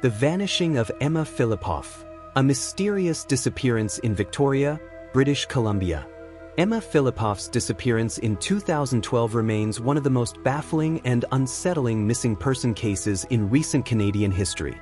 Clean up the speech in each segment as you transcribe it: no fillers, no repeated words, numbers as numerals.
The Vanishing of Emma Fillipoff, a mysterious disappearance in Victoria, British Columbia. Emma Fillipoff's disappearance in 2012 remains one of the most baffling and unsettling missing person cases in recent Canadian history.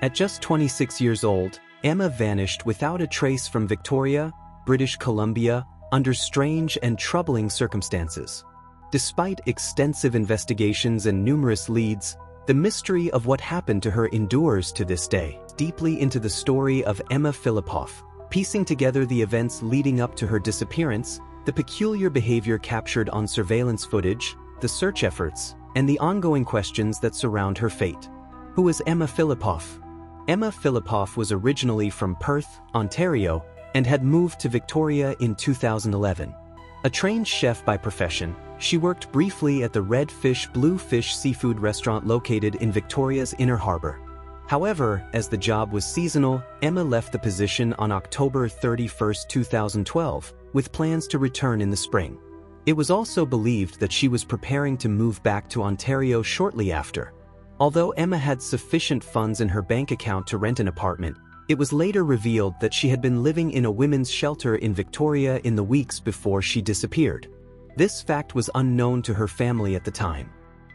At just 26 years old, Emma vanished without a trace from Victoria, British Columbia, under strange and troubling circumstances. Despite extensive investigations and numerous leads, the mystery of what happened to her endures to this day. Deeply into the story of Emma Fillipoff, piecing together the events leading up to her disappearance, the peculiar behavior captured on surveillance footage, the search efforts, and the ongoing questions that surround her fate. Who was Emma Fillipoff? Emma Fillipoff was originally from Perth, Ontario, and had moved to Victoria in 2011. A trained chef by profession, she worked briefly at the Red Fish Blue Fish seafood restaurant located in Victoria's Inner Harbour. However, as the job was seasonal, Emma left the position on October 31, 2012, with plans to return in the spring. It was also believed that she was preparing to move back to Ontario shortly after. Although Emma had sufficient funds in her bank account to rent an apartment, it was later revealed that she had been living in a women's shelter in Victoria in the weeks before she disappeared. This fact was unknown to her family at the time.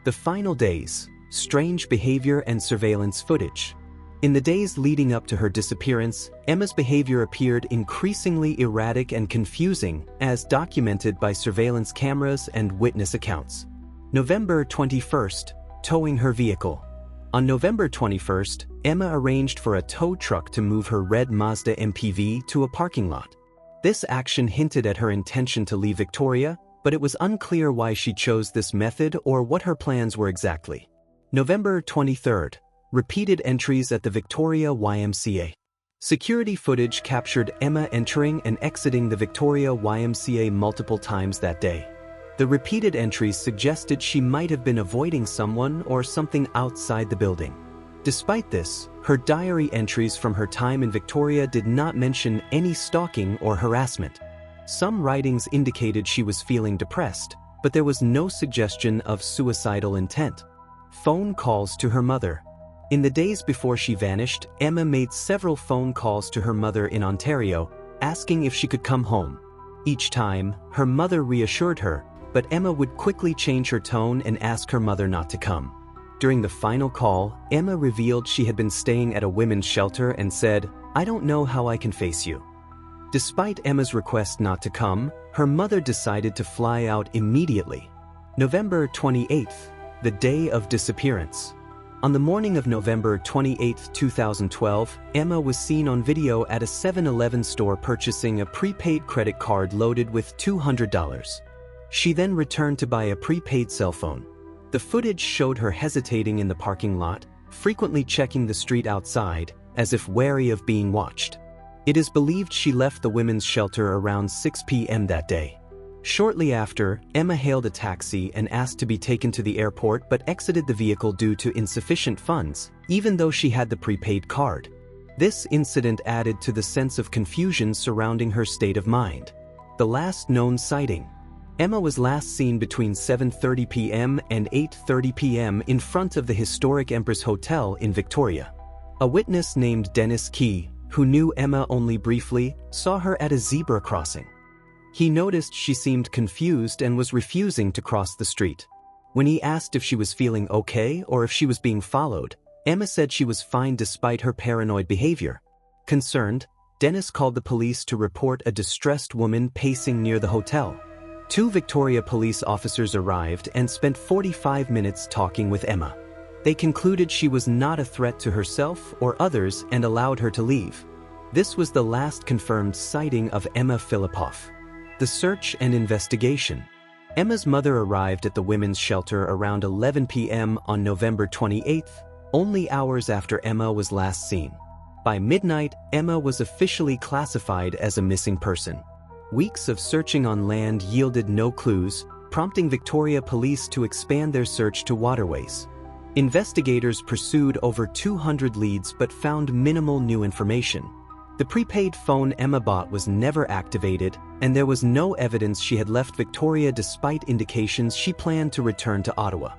The final days, strange behavior and surveillance footage. In the days leading up to her disappearance, Emma's behavior appeared increasingly erratic and confusing, as documented by surveillance cameras and witness accounts. November 21st, towing her vehicle. On November 21st, Emma arranged for a tow truck to move her red Mazda MPV to a parking lot. This action hinted at her intention to leave Victoria, but it was unclear why she chose this method or what her plans were exactly. November 23rd, repeated entries at the Victoria YMCA. Security footage captured Emma entering and exiting the Victoria YMCA multiple times that day. The repeated entries suggested she might have been avoiding someone or something outside the building. Despite this, her diary entries from her time in Victoria did not mention any stalking or harassment. Some writings indicated she was feeling depressed, but there was no suggestion of suicidal intent. Phone calls to her mother. In the days before she vanished, Emma made several phone calls to her mother in Ontario, asking if she could come home. Each time, her mother reassured her, but Emma would quickly change her tone and ask her mother not to come. During the final call, Emma revealed she had been staying at a women's shelter and said, "I don't know how I can face you." Despite Emma's request not to come, her mother decided to fly out immediately. November 28th, the day of disappearance. On the morning of November 28, 2012, Emma was seen on video at a 7-Eleven store purchasing a prepaid credit card loaded with $200. She then returned to buy a prepaid cell phone. The footage showed her hesitating in the parking lot, frequently checking the street outside, as if wary of being watched. It is believed she left the women's shelter around 6 p.m. that day. Shortly after, Emma hailed a taxi and asked to be taken to the airport but exited the vehicle due to insufficient funds, even though she had the prepaid card. This incident added to the sense of confusion surrounding her state of mind. The last known sighting. Emma was last seen between 7:30 p.m. and 8:30 p.m. in front of the historic Empress Hotel in Victoria. A witness named Dennis Key, who knew Emma only briefly, saw her at a zebra crossing. He noticed she seemed confused and was refusing to cross the street. When he asked if she was feeling okay or if she was being followed, Emma said she was fine despite her paranoid behavior. Concerned, Dennis called the police to report a distressed woman pacing near the hotel. 2 Victoria police officers arrived and spent 45 minutes talking with Emma. They concluded she was not a threat to herself or others and allowed her to leave. This was the last confirmed sighting of Emma Fillipoff. The search and investigation. Emma's mother arrived at the women's shelter around 11 p.m. on November 28th, only hours after Emma was last seen. By midnight, Emma was officially classified as a missing person. Weeks of searching on land yielded no clues, prompting Victoria Police to expand their search to waterways. Investigators pursued over 200 leads but found minimal new information. The prepaid phone Emma bought was never activated, and there was no evidence she had left Victoria despite indications she planned to return to Ottawa.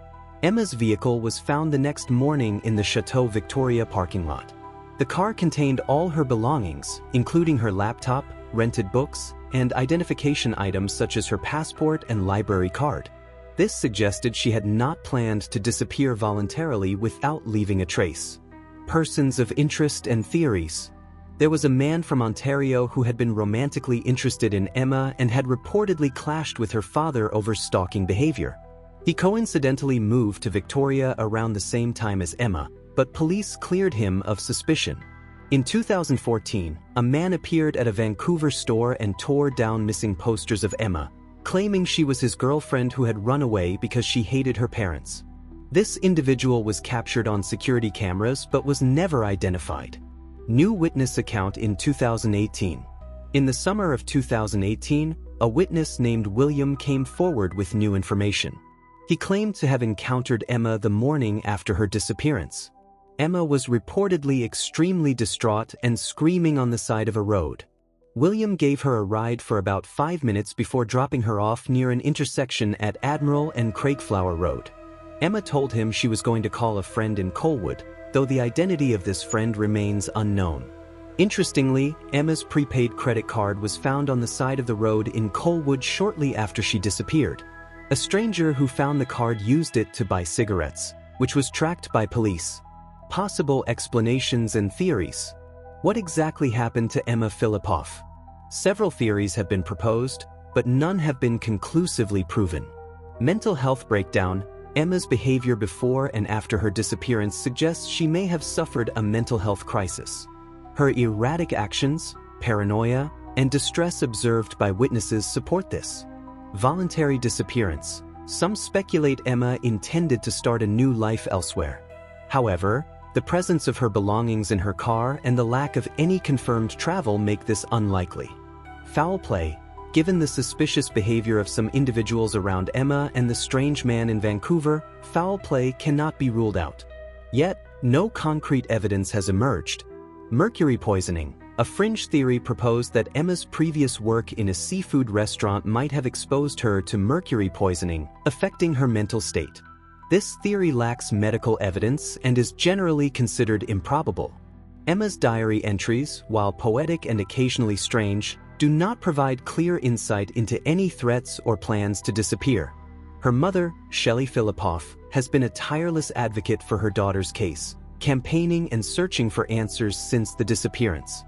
Emma's vehicle was found the next morning in the Chateau Victoria parking lot. The car contained all her belongings, including her laptop, rented books, and identification items such as her passport and library card. This suggested she had not planned to disappear voluntarily without leaving a trace. Persons of interest and theories. There was a man from Ontario who had been romantically interested in Emma and had reportedly clashed with her father over stalking behavior. He coincidentally moved to Victoria around the same time as Emma, but police cleared him of suspicion. In 2014, a man appeared at a Vancouver store and tore down missing posters of Emma, claiming she was his girlfriend who had run away because she hated her parents. This individual was captured on security cameras but was never identified. New witness account in 2018. In the summer of 2018, a witness named William came forward with new information. He claimed to have encountered Emma the morning after her disappearance. Emma was reportedly extremely distraught and screaming on the side of a road. William gave her a ride for about 5 minutes before dropping her off near an intersection at Admiral and Craigflower Road. Emma told him she was going to call a friend in Colwood, though the identity of this friend remains unknown. Interestingly, Emma's prepaid credit card was found on the side of the road in Colwood shortly after she disappeared. A stranger who found the card used it to buy cigarettes, which was tracked by police. Possible explanations and theories. What exactly happened to Emma Fillipoff? Several theories have been proposed, but none have been conclusively proven. Mental health breakdown. Emma's behavior before and after her disappearance suggests she may have suffered a mental health crisis. Her erratic actions, paranoia, and distress observed by witnesses support this. Voluntary disappearance. Some speculate Emma intended to start a new life elsewhere. However, the presence of her belongings in her car and the lack of any confirmed travel make this unlikely. Foul play. Given the suspicious behavior of some individuals around Emma and the strange man in Vancouver, foul play cannot be ruled out. Yet, no concrete evidence has emerged. Mercury poisoning. A fringe theory proposed that Emma's previous work in a seafood restaurant might have exposed her to mercury poisoning, affecting her mental state. This theory lacks medical evidence and is generally considered improbable. Emma's diary entries, while poetic and occasionally strange, do not provide clear insight into any threats or plans to disappear. Her mother, Shelley Fillipoff, has been a tireless advocate for her daughter's case, campaigning and searching for answers since the disappearance.